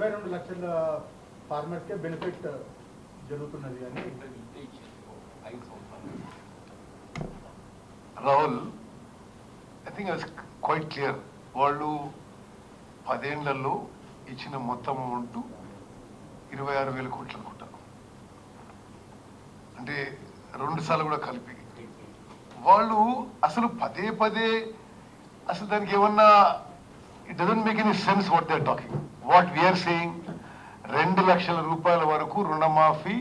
22 లక్షల ఫార్మర్స్కే బెనిఫిట్ జరుగుతున్నది అని Rahul, I think it's quite clear. వాళ్ళు 10 ఏళ్లలో ఇచ్చిన మొత్తం అమౌంట్ 26,000 కోట్లు అనుకుంటారు. అంటే 2 సార్లు కూడా కలిపి వాళ్ళు అసలు పదే పదే అసలు దానికి ఏమన్నా it doesn't make any sense what they are talking. What we're saying 2 లక్షల రూపాయల వరకు రుణమాఫీ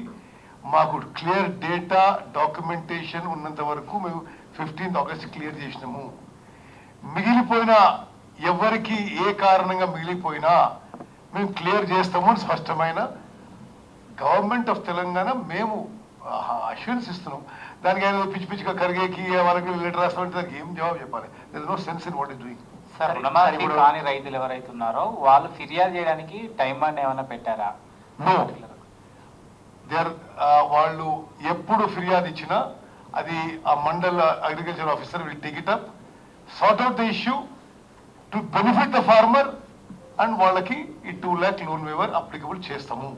మాకు క్లియర్ డేటా డాక్యుమెంటేషన్ ఉన్నంత వరకు మేము 15th ఆగస్ట్ క్లియర్ చేసినాము. మిగిలిపోయిన ఎవరికి ఏ కారణంగా మిగిలిపోయినా మేము క్లియర్ చేస్తాము అని స్పష్టమైన గవర్నమెంట్ ఆఫ్ తెలంగాణ మేము అష్యూరెన్స్ ఇస్తున్నాం. దానికి ఆయన పిచ్చి పిచ్చిగా కరిగేకి వాళ్ళకి లెటర్ రాస్తామంటే దానికి ఏం జవాబు చెప్పాలి? There is no sense in what is doing. Sir, రుణమాఫీ కాని రైతులు ఎవరైతే ఉన్నారో వాళ్ళు ఫిర్యాదు చేయడానికి టైం బాండ్ ఏమైనా పెట్టారా? నో, వాళ్ళు ఎప్పుడు ఫిర్యాదు ఇచ్చినా అది ఆ mandal agriculture officer will take it up, sort out the issue to benefit the farmer and వాళ్ళకి ఈ 2 lakh లోన్ వేవర్ అప్లికబుల్ చేస్తాము.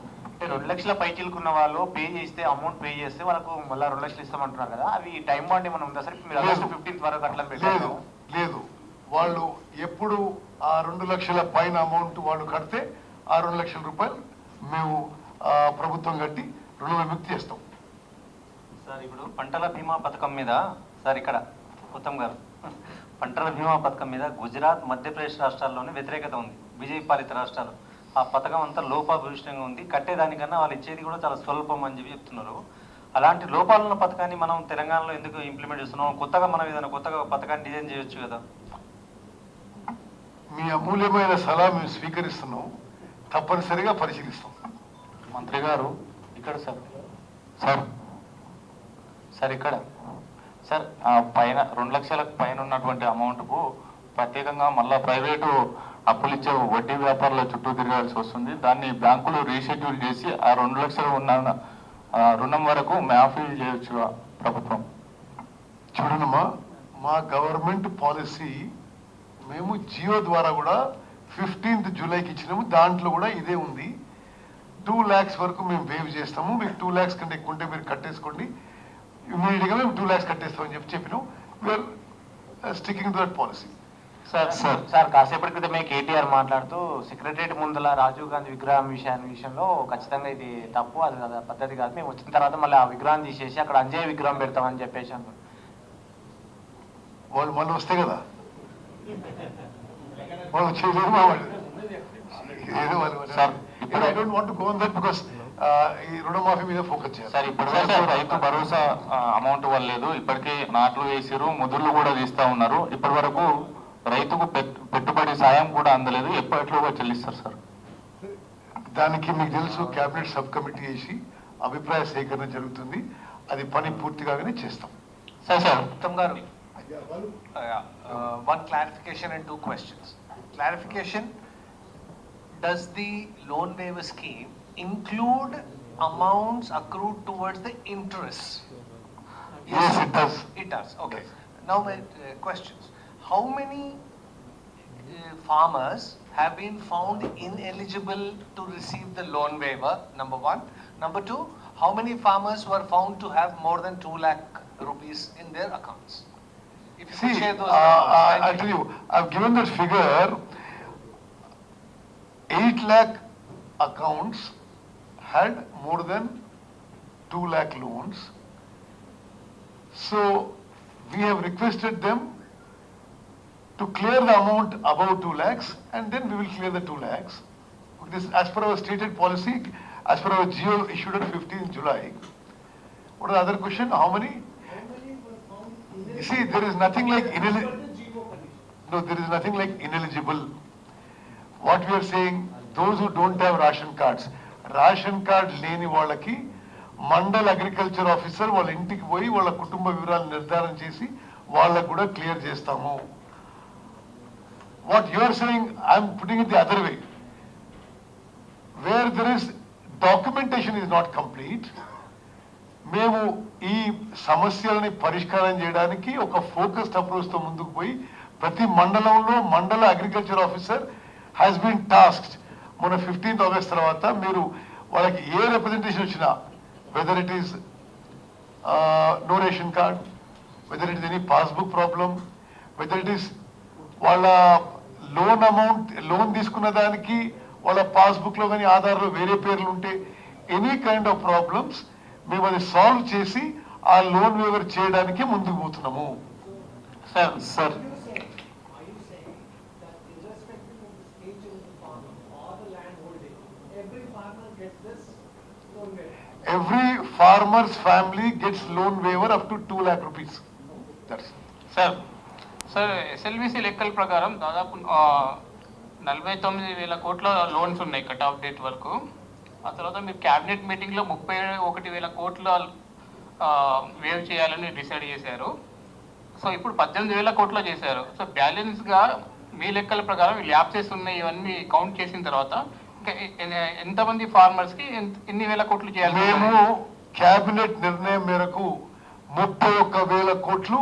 2 లక్షల పైచిలుకున్న వాళ్ళు పే చేస్తే అమౌంట్ పే చేస్తే వాళ్ళకు మళ్ళీ 2 లక్షలు ఇస్తామంటున్నారు కదా, అవి టైం బాండ్ ఏమైనా ఉందా సార్? మీరు ఆగస్టు 15th వరకు అట్లా లేదు లేదు, వాళ్ళు ఎప్పుడు ఆ 2 లక్షల పైన అమౌంట్ వాళ్ళు కడితే ఆ 2 లక్షల రూపాయలు మేము ప్రభుత్వం కట్టి రుణ విముక్తి చేస్తాం. సార్, ఇప్పుడు పంటల బీమా పథకం మీద సార్ ఇక్కడ ఉత్తమ్ గారు, పంటల బీమా పథకం మీద గుజరాత్, మధ్యప్రదేశ్ రాష్ట్రాల్లోనే వ్యతిరేకత ఉంది. బీజేపీ పాలిత రాష్ట్రాలు ఆ పథకం అంతా లోపభూయిష్టంగా ఉంది, కట్టేదానికన్నా వాళ్ళు ఇచ్చేది కూడా చాలా స్వల్పం అని చెప్పి చెప్తున్నారు. అలాంటి లోపాలున్న పథకాన్ని మనం తెలంగాణలో ఎందుకు ఇంప్లిమెంట్ చేస్తున్నాం? కొత్తగా మనం ఏదైనా కొత్తగా పథకాన్ని డిజైన్ చేయొచ్చు కదా. మీ అమూల్యమైన సలహా మేము స్వీకరిస్తున్నాం, తప్పనిసరిగా పరిశీలిస్తాం. మంత్రి గారు ఇక్కడ సార్ సార్ సార్ ఇక్కడ సార్ పైన 2 లక్షలకు పైన ఉన్నటువంటి అమౌంట్కు ప్రత్యేకంగా మళ్ళీ ప్రైవేటు అప్పులు ఇచ్చే వడ్డీ వ్యాపారుల చుట్టూ తిరగాల్సి వస్తుంది. దాన్ని బ్యాంకులు రీషెడ్యూల్ చేసి ఆ 2 లక్షలు ఉన్న రుణం వరకు మాఫీ చేయొచ్చు ప్రభుత్వం. చూడనమ్మా, మా గవర్నమెంట్ పాలసీ మేము జియో ద్వారా కూడా 15th జూలైకి ఇచ్చినాము. దాంట్లో కూడా ఇదే ఉంది. 2 lakhs వరకు మేము వేవ్ చేస్తాము. మీకు 2 lakhs కంటే ఎక్కువ ఉంటే మీరు కట్టేసుకోండి, ఇమీడియట్గా మేము 2 lakhs కట్టేస్తామని చెప్పినాం. We're sticking to that policy. Sir sir sir కాసేపటి క్రితమే కేటీఆర్ మాట్లాడుతూ సెక్రటరియట్ ముందల రాజీవ్ గాంధీ విగ్రహం విషయంలో ఖచ్చితంగా ఇది తప్పు, అది పద్ధతి కాదు, మేము వచ్చిన తర్వాత మళ్ళీ ఆ విగ్రహం తీసేసి అక్కడ అంజయ్ విగ్రహం పెడతామని చెప్పేసి అన్నారు. వాళ్ళు మళ్ళీ వస్తే కదా వాళ్ళు చేయలేదు మా వాళ్ళు ఏదో వాళ్ళు. Sir, I don't want to go on that because ఈ రుణమాఫీ మీద ఫోకస్ చేయాలి. సార్, ఇప్పటివరకు రైతు భరోసా అమౌంట్ ఇవ్వలేదు, ఇప్పటికే నాట్లు వేసారు, ముదుర్లు కూడా తీస్తా ఉన్నారు. ఇప్పటి వరకు రైతుకు పెట్టుబడి సాయం కూడా అందలేదు. ఎప్పటిలోగా చెల్లిస్తారు సార్? దానికి మీకు తెలుసు, కేబినెట్ సబ్ కమిటీ వేసి అభిప్రాయ సేకరణ జరుగుతుంది. అది పని పూర్తి కాగానే చేస్తాం. సార్ ఉత్తమ్ గారు, one clarification and 2 questions. Clarification: does the loan waiver scheme include amounts accrued towards the interest? Yes, it does. It does. Okay. Now my questions: how many farmers have been found ineligible to receive the loan waiver? Number 1. Number 2, how many farmers were found to have more than 2 lakh rupees in their accounts? If you could share those numbers. I'll tell you, I've given that figure. 8 lakh accounts had more than 2 lakh loans. So we have requested them to clear the amount above 2 lakhs and then we will clear the 2 lakhs. This as per our stated policy, as per our GO issued on 15th July. What is the other question? How many? You see, there is nothing like no, there is nothing like ineligible. What we are saying, those who don't have ration card లేని వాళ్ళకి mandal agriculture officer వాళ్ళ ఇంటికి పోయి వాళ్ళ కుటుంబ వివరాలు నిర్ధారణ చేసి వాళ్ళకు కూడా క్లియర్ చేస్తాము. What you are saying, I am putting it the other way. Where there is documentation is not complete, మేము ఈ సమస్యలని పరిష్కారం చేయడానికి ఒక ఫోకస్డ్ అప్రోచ్తో ముందుకు పోయి ప్రతి మండలంలో mandal agriculture officer has been tasked మొన్న 15th ఆగస్ట్ తర్వాత మీరు వాళ్ళకి ఏ రిప్రజెంటేషన్ వచ్చినా, whether it is no ration card, whether it is any passbook problem, whether it is వాళ్ళ లోన్ తీసుకున్న దానికి వాళ్ళ పాస్బుక్ లో కానీ ఆధార్లో వేరే పేర్లు ఉంటే, ఎనీ కైండ్ ఆఫ్ ప్రాబ్లమ్స్ మేము అది సాల్వ్ చేసి ఆ లోన్ వేవర్ చేయడానికి ముందుకు పోతున్నాము. Sir Are you saying that irrespective of the stage of the farmer or the land holding, every farmer gets this loan waiver? Every farmer's family gets loan waiver up to 2 lakh rupees. That's sir sir SLBC లెక్కల ప్రకారం దాదాపు 49,000 కోట్ల loans ఉన్నాయి cut off date వరకు. ఆ తర్వాత మీరు cabinet మీటింగ్లో 31,000 కోట్ల వేవ్ చేయాలని డిసైడ్ చేశారు. సో ఇప్పుడు 18,000 కోట్ల చేశారు. సో బ్యాలెన్స్గా మీ లెక్కల ప్రకారం ల్యాప్సెస్ ఉన్నాయి ఇవన్నీ కౌంట్ చేసిన తర్వాత ఇంకా ఎంతమంది ఫార్మర్స్కి ఎన్ని వేల కోట్లు చేయాలి? మేము క్యాబినెట్ నిర్ణయం మేరకు 31,000 కోట్లు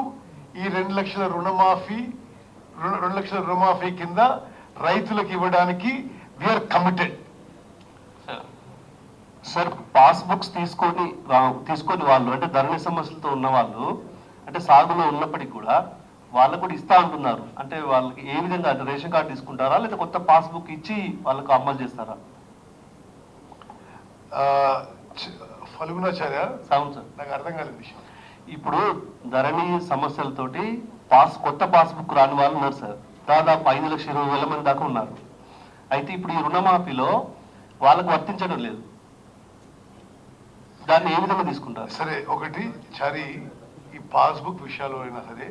ఈ 2 లక్షల రుణమాఫీ కింద రైతులకు ఇవ్వడానికి వీఆర్ కమిటెడ్. సార్ పాస్బుక్స్ తీసుకొని వాళ్ళు అంటే ధరణి సమస్యలతో ఉన్న వాళ్ళు అంటే సాగులో ఉన్నప్పటికీ కూడా వాళ్ళకు కూడా ఇస్తా అంటున్నారు. అంటే వాళ్ళకి ఏ విధంగా అంటే రేషన్ కార్డు తీసుకుంటారా లేదా కొత్త పాస్బుక్ ఇచ్చి వాళ్ళకు అమలు చేస్తారా? ఫల్గుణాచార్య, అవును సార్. నాకు అర్థం కాలేదు విషయం. ఇప్పుడు ధరణి సమస్యలతోటి కొత్త పాస్బుక్ రాని వాళ్ళు ఉన్నారు సార్. దాదాపు 5,20,000 మంది దాకా ఉన్నారు. అయితే ఇప్పుడు ఈ రుణమాఫీలో వాళ్ళకు వర్తించడం లేదు. దాన్ని ఏ విధంగా తీసుకుంటారు? సరే, ఒకటి చారి, ఈ పాస్బుక్ విషయాలు అయినా సరే,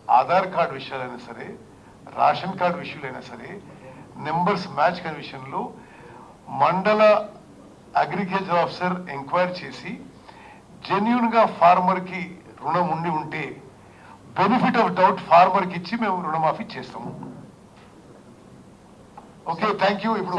ఆధార్ కార్డు విషయాలైనా సరే, రేషన్ కార్డు విషయాలైనా సరే, నెంబర్స్ మ్యాచ్ కాని విషయంలో మండల అగ్రికల్చర్ ఆఫీసర్ ఎంక్వైరీ చేసి జెన్యూన్ గా ఫార్మర్ కి రుణం ఉంటే బెనిఫిట్ ఆఫ్ డౌట్ ఫార్మర్ కి ఇచ్చి మేము రుణమాఫీ చేస్తాము. Okay, thank you. ఇప్పుడు